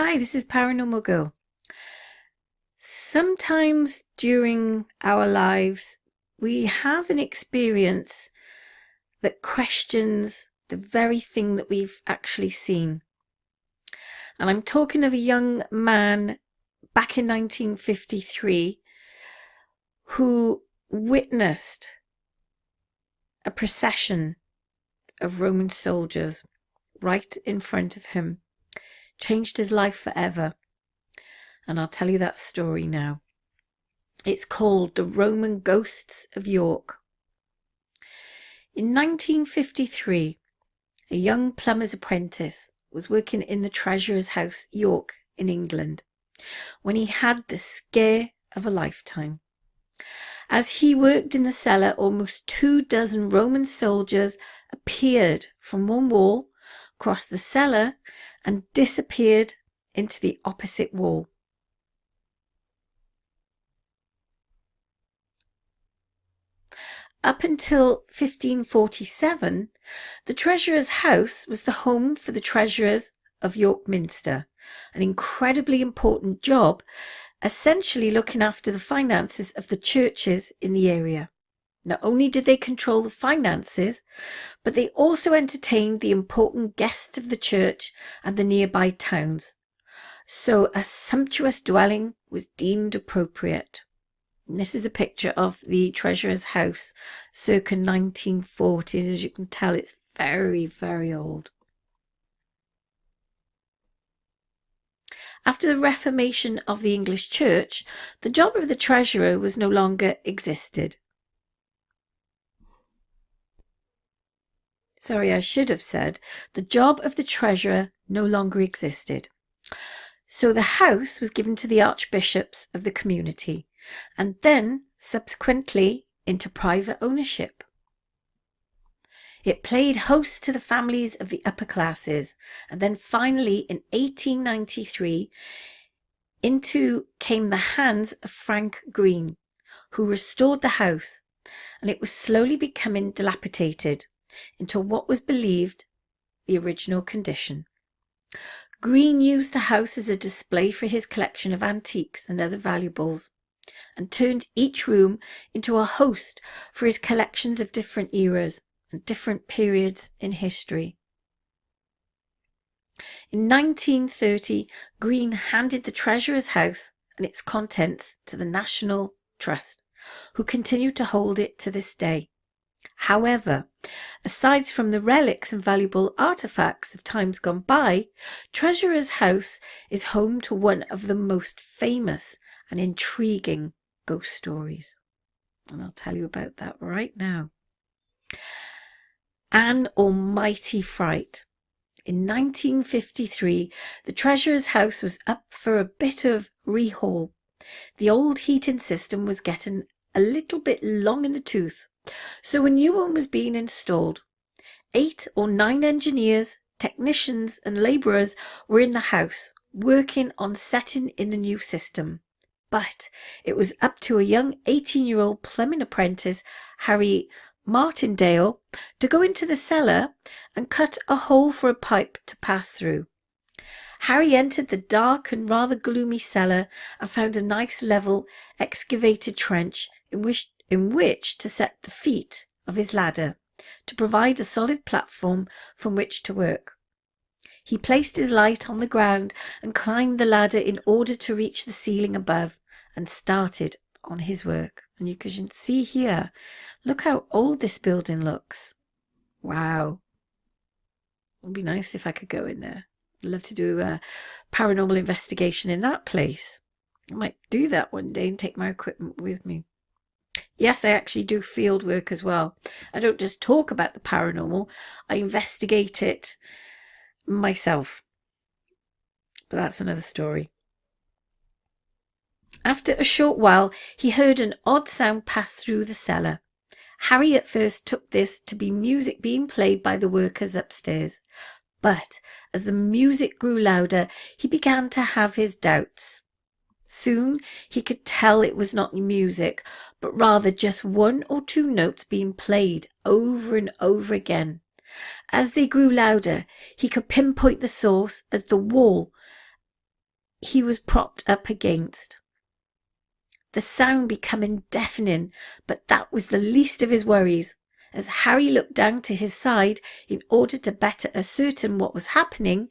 Hi, this is Paranormal Girl. Sometimes during our lives, we have an experience that questions the very thing that we've actually seen. And I'm talking of a young man back in 1953 who witnessed a procession of Roman soldiers right in front of him. Changed his life forever. And I'll tell you that story now. It's called The Roman Ghosts of York. In 1953, a young plumber's apprentice was working in the treasurer's house, York, in England, when he had the scare of a lifetime. As he worked in the cellar, almost 24 Roman soldiers appeared from one wall, crossed the cellar, and disappeared into the opposite wall. Up until 1547, the treasurer's house was the home for the treasurers of York Minster, an incredibly important job, essentially looking after the finances of the churches in the area. Not only did they control the finances, but they also entertained the important guests of the church and the nearby towns. So a sumptuous dwelling was deemed appropriate. And this is a picture of the treasurer's house circa 1940. And as you can tell, it's very, very old. After the Reformation of the English Church, the job of the treasurer was no longer existed. Sorry, I should have said the job of the treasurer no longer existed. So the house was given to the archbishops of the community and then subsequently into private ownership. It played host to the families of the upper classes, and then finally in 1893 came the hands of Frank Green, who restored the house, and it was slowly becoming dilapidated into what was believed the original condition. Green used the house as a display for his collection of antiques and other valuables, and turned each room into a host for his collections of different eras and different periods in history. In 1930, Green handed the treasurer's house and its contents to the National Trust, who continue to hold it to this day. However, aside from the relics and valuable artifacts of times gone by, Treasurer's House is home to one of the most famous and intriguing ghost stories. And I'll tell you about that right now. An almighty fright. In 1953, the Treasurer's House was up for a bit of rehaul. The old heating system was getting a little bit long in the tooth, so a new one was being installed. 8 or 9 engineers, technicians and labourers were in the house, working on setting in the new system. But it was up to a young 18-year-old plumbing apprentice, Harry Martindale, to go into the cellar and cut a hole for a pipe to pass through. Harry entered the dark and rather gloomy cellar and found a nice level excavated trench in which to set the feet of his ladder to provide a solid platform from which to work. He placed his light on the ground and climbed the ladder in order to reach the ceiling above and started on his work. And you can see here, look how old this building looks. Wow. It would be nice if I could go in there. I'd love to do a paranormal investigation in that place. I might do that one day and take my equipment with me. Yes, I actually do field work as well. I don't just talk about the paranormal, I investigate it myself. But that's another story. After a short while, he heard an odd sound pass through the cellar. Harry at first took this to be music being played by the workers upstairs. But as the music grew louder, he began to have his doubts. Soon he could tell it was not music, but rather just 1 or 2 notes being played over and over again. As they grew louder, he could pinpoint the source as the wall he was propped up against, the sound becoming deafening, but that was the least of his worries. As Harry looked down to his side in order to better ascertain what was happening,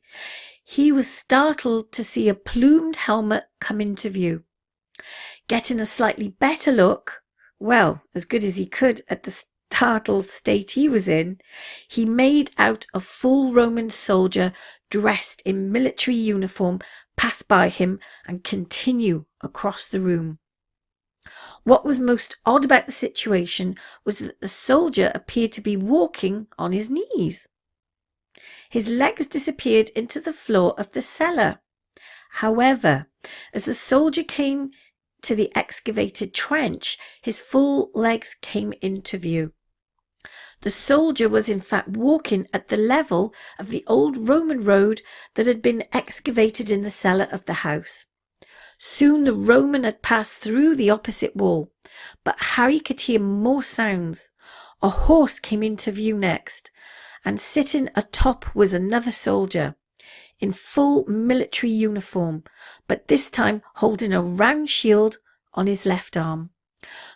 he was startled to see a plumed helmet come into view. Getting a slightly better look, well, as good as he could at the startled state he was in, he made out a full Roman soldier dressed in military uniform pass by him and continue across the room. What was most odd about the situation was that the soldier appeared to be walking on his knees. His legs disappeared into the floor of the cellar. However, as the soldier came to the excavated trench, his full legs came into view. The soldier was in fact walking at the level of the old Roman road that had been excavated in the cellar of the house. Soon the Roman had passed through the opposite wall, but Harry could hear more sounds. A horse came into view next, and sitting atop was another soldier, in full military uniform, but this time holding a round shield on his left arm.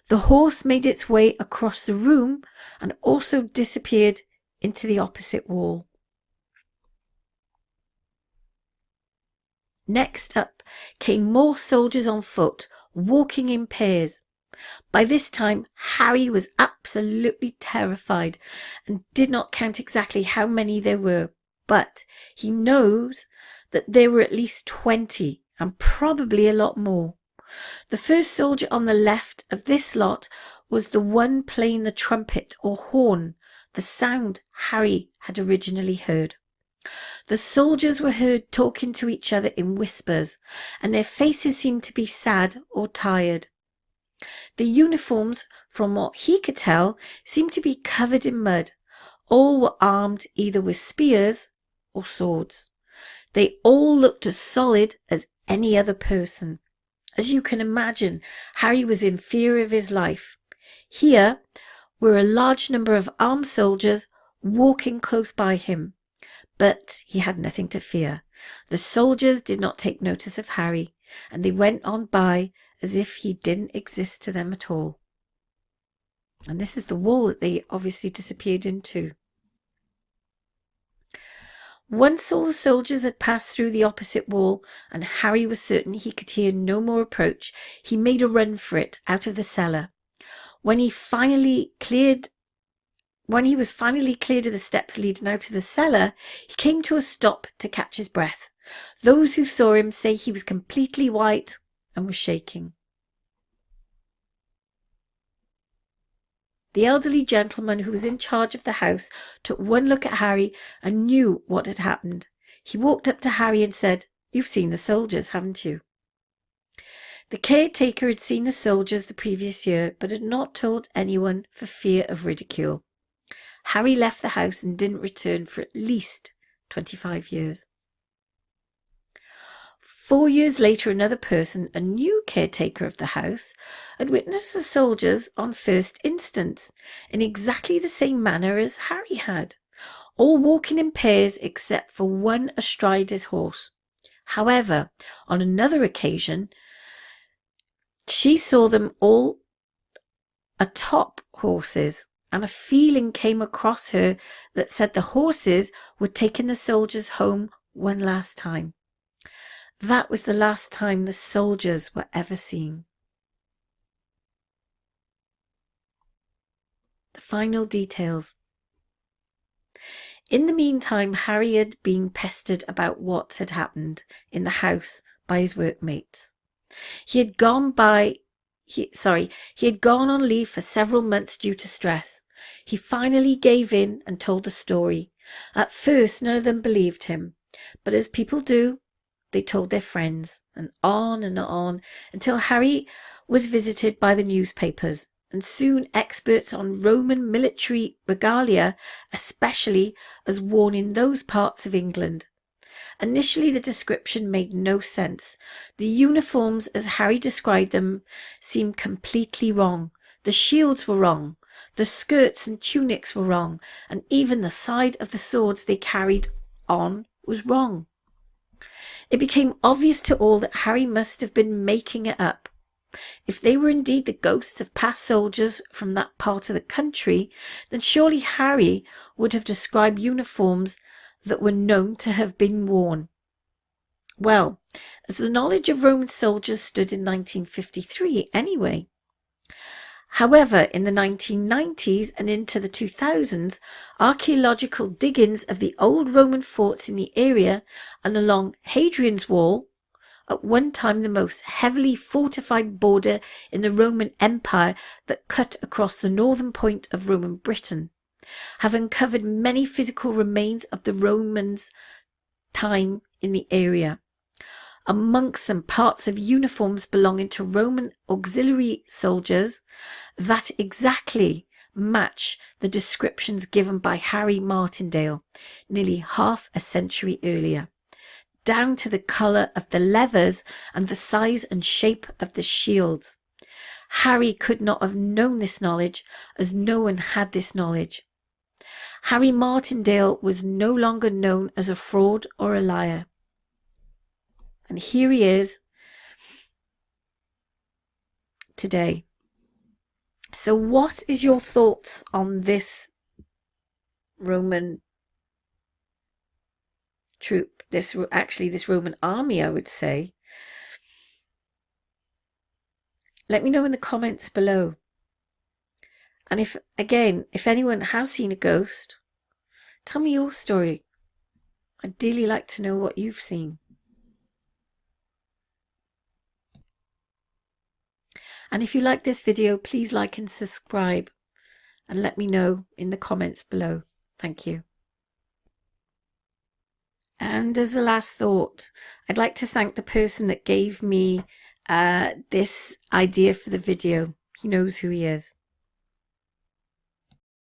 The horse made its way across the room and also disappeared into the opposite wall. Next up came more soldiers on foot, walking in pairs. By this time, Harry was absolutely terrified and did not count exactly how many there were, but he knows that there were at least 20 and probably a lot more. The first soldier on the left of this lot was the one playing the trumpet or horn, the sound Harry had originally heard. The soldiers were heard talking to each other in whispers, and their faces seemed to be sad or tired. The uniforms, from what he could tell, seemed to be covered in mud. All were armed either with spears or swords. They all looked as solid as any other person. As you can imagine, Harry was in fear of his life. Here were a large number of armed soldiers walking close by him. But he had nothing to fear. The soldiers did not take notice of Harry, and they went on by as if he didn't exist to them at all. And this is the wall that they obviously disappeared into. Once all the soldiers had passed through the opposite wall, and Harry was certain he could hear no more approach, he made a run for it out of the cellar. When he was finally cleared of the steps leading out of the cellar, he came to a stop to catch his breath. Those who saw him say he was completely white and was shaking. The elderly gentleman who was in charge of the house took one look at Harry and knew what had happened. He walked up to Harry and said, "You've seen the soldiers, haven't you?" The caretaker had seen the soldiers the previous year, but had not told anyone for fear of ridicule. Harry left the house and didn't return for at least 25 years. 4 years later, another person, a new caretaker of the house, had witnessed the soldiers on first instance, in exactly the same manner as Harry had, all walking in pairs except for one astride his horse. However, on another occasion, she saw them all atop horses, and a feeling came across her that said the horses were taking the soldiers home one last time. That was the last time the soldiers were ever seen. The final details. In the meantime, Harry had been pestered about what had happened in the house by his workmates. He had gone on leave for several months due to stress. He finally gave in and told the story. At first, none of them believed him, but as people do, they told their friends, and on until Harry was visited by the newspapers, and soon experts on Roman military regalia, especially as worn in those parts of England. Initially, the description made no sense. The uniforms, as Harry described them, seemed completely wrong. The shields were wrong. The skirts and tunics were wrong. And even the side of the swords they carried on was wrong. It became obvious to all that Harry must have been making it up. If they were indeed the ghosts of past soldiers from that part of the country, then surely Harry would have described uniforms that were known to have been worn. Well, as the knowledge of Roman soldiers stood in 1953 anyway. However, in the 1990s and into the 2000s, archaeological diggings of the old Roman forts in the area and along Hadrian's Wall, at one time the most heavily fortified border in the Roman Empire that cut across the northern point of Roman Britain, have uncovered many physical remains of the Romans' time in the area. Amongst them parts of uniforms belonging to Roman auxiliary soldiers that exactly match the descriptions given by Harry Martindale nearly half a century earlier, down to the colour of the leathers and the size and shape of the shields. Harry could not have known this knowledge, as no one had this knowledge. Harry Martindale was no longer known as a fraud or a liar. And here he is today. So what is your thoughts on this Roman troop, this Roman army, I would say? Let me know in the comments below. And if anyone has seen a ghost, tell me your story. I'd really like to know what you've seen. And if you like this video, please like and subscribe and let me know in the comments below. Thank you. And as a last thought, I'd like to thank the person that gave me this idea for the video. He knows who he is.